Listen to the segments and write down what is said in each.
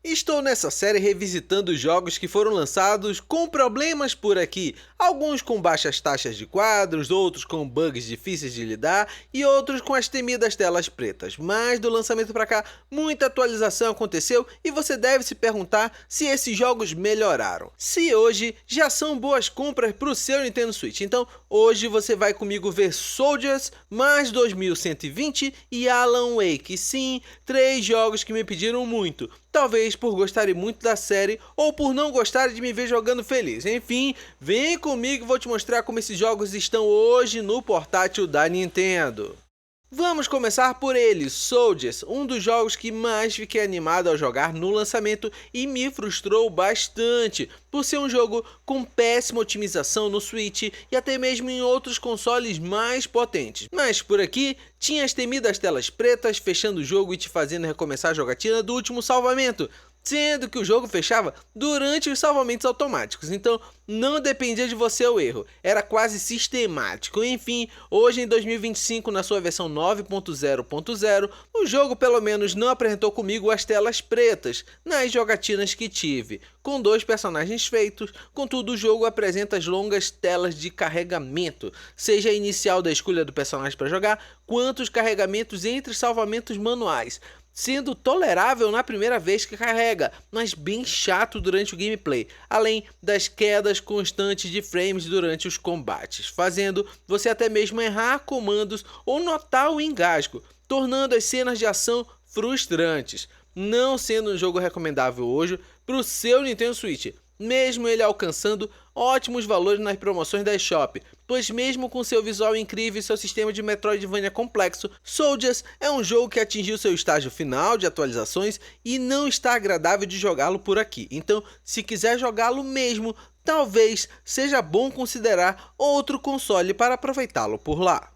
Estou nessa série revisitando jogos que foram lançados com problemas por aqui, alguns com baixas taxas de quadros, outros com bugs difíceis de lidar e outros com as temidas telas pretas. Mas do lançamento pra cá, muita atualização aconteceu e você deve se perguntar se esses jogos melhoraram. Se hoje já são boas compras pro seu Nintendo Switch. Então hoje você vai comigo ver Soldiers, mais 2120 e Alan Wake. Sim, 3 jogos que me pediram muito. Talvez por gostarem muito da série ou por não gostarem de me ver jogando feliz. Enfim, vem comigo e vou te mostrar como esses jogos estão hoje no portátil da Nintendo. Vamos começar por ele, Soldiers, um dos jogos que mais fiquei animado ao jogar no lançamento e me frustrou bastante, por ser um jogo com péssima otimização no Switch e até mesmo em outros consoles mais potentes. Mas por aqui, tinha as temidas telas pretas fechando o jogo e te fazendo recomeçar a jogatina do último salvamento, sendo que o jogo fechava durante os salvamentos automáticos, então não dependia de você o erro, era quase sistemático. Enfim, hoje em 2025, na sua versão 9.0.0, o jogo pelo menos não apresentou comigo as telas pretas nas jogatinas que tive, com 2 personagens feitos. Contudo, o jogo apresenta as longas telas de carregamento, seja a inicial da escolha do personagem para jogar, quanto os carregamentos entre salvamentos manuais, sendo tolerável na primeira vez que carrega, mas bem chato durante o gameplay, além das quedas constantes de frames durante os combates, fazendo você até mesmo errar comandos ou notar o engasgo, tornando as cenas de ação frustrantes, não sendo um jogo recomendável hoje para o seu Nintendo Switch, mesmo ele alcançando ótimos valores nas promoções da eShop, pois mesmo com seu visual incrível e seu sistema de Metroidvania complexo, Soldiers é um jogo que atingiu seu estágio final de atualizações e não está agradável de jogá-lo por aqui. Então, se quiser jogá-lo mesmo, talvez seja bom considerar outro console para aproveitá-lo por lá.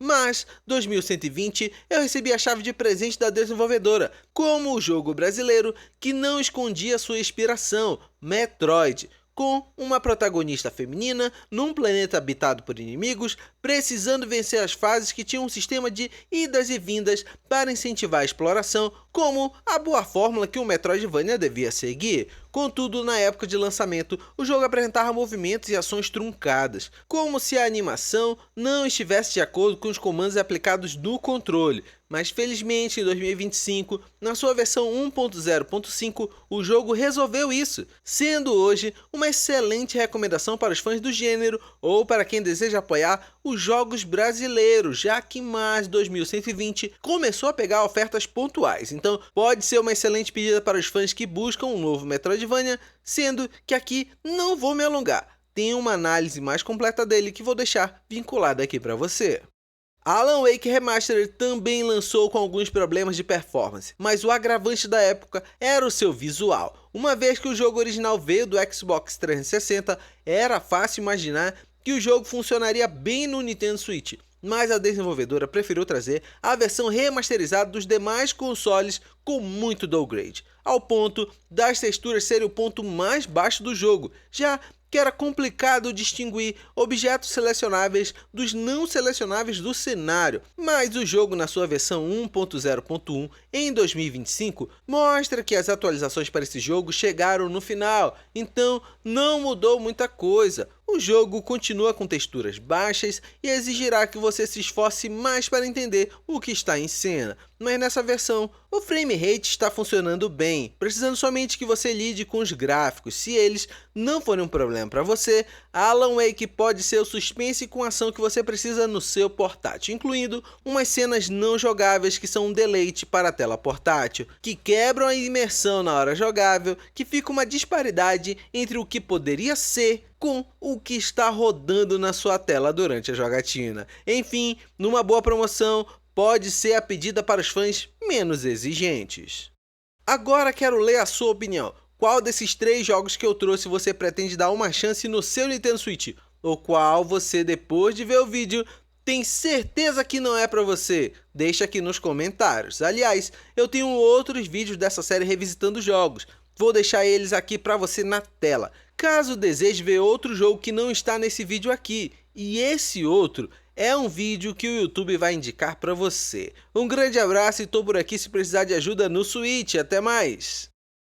Mas, 2120, eu recebi a chave de presente da desenvolvedora, como o jogo brasileiro que não escondia sua inspiração, Metroid, com uma protagonista feminina num planeta habitado por inimigos, precisando vencer as fases que tinham um sistema de idas e vindas para incentivar a exploração, como a boa fórmula que o Metroidvania devia seguir. Contudo, na época de lançamento, o jogo apresentava movimentos e ações truncadas, como se a animação não estivesse de acordo com os comandos aplicados no controle. Mas felizmente em 2025, na sua versão 1.0.5, o jogo resolveu isso, sendo hoje uma excelente recomendação para os fãs do gênero ou para quem deseja apoiar os jogos brasileiros, já que mais 2120 começou a pegar ofertas pontuais, então pode ser uma excelente pedida para os fãs que buscam um novo Metroidvania, sendo que aqui não vou me alongar, tem uma análise mais completa dele que vou deixar vinculada aqui para você. Alan Wake Remastered também lançou com alguns problemas de performance, mas o agravante da época era o seu visual. Uma vez que o jogo original veio do Xbox 360, era fácil imaginar que o jogo funcionaria bem no Nintendo Switch, mas a desenvolvedora preferiu trazer a versão remasterizada dos demais consoles com muito downgrade, ao ponto das texturas serem o ponto mais baixo do jogo, já que era complicado distinguir objetos selecionáveis dos não selecionáveis do cenário, mas o jogo na sua versão 1.0.1 em 2025 mostra que as atualizações para esse jogo chegaram no final, então não mudou muita coisa. O jogo continua com texturas baixas e exigirá que você se esforce mais para entender o que está em cena, mas nessa versão o frame rate está funcionando bem, precisando somente que você lide com os gráficos. Se eles não forem um problema para você, Alan Wake pode ser o suspense com ação que você precisa no seu portátil, incluindo umas cenas não jogáveis que são um deleite para a tela portátil, que quebram a imersão na hora jogável, que fica uma disparidade entre o que poderia ser com o que está rodando na sua tela durante a jogatina. Enfim, numa boa promoção, pode ser a pedida para os fãs menos exigentes. Agora quero ler a sua opinião. Qual desses 3 jogos que eu trouxe você pretende dar uma chance no seu Nintendo Switch? Ou qual você, depois de ver o vídeo, tem certeza que não é para você? Deixa aqui nos comentários. Aliás, eu tenho outros vídeos dessa série revisitando jogos. Vou deixar eles aqui para você na tela, caso deseje ver outro jogo que não está nesse vídeo aqui. E esse outro é um vídeo que o YouTube vai indicar para você. Um grande abraço e tô por aqui se precisar de ajuda no Switch. Até mais!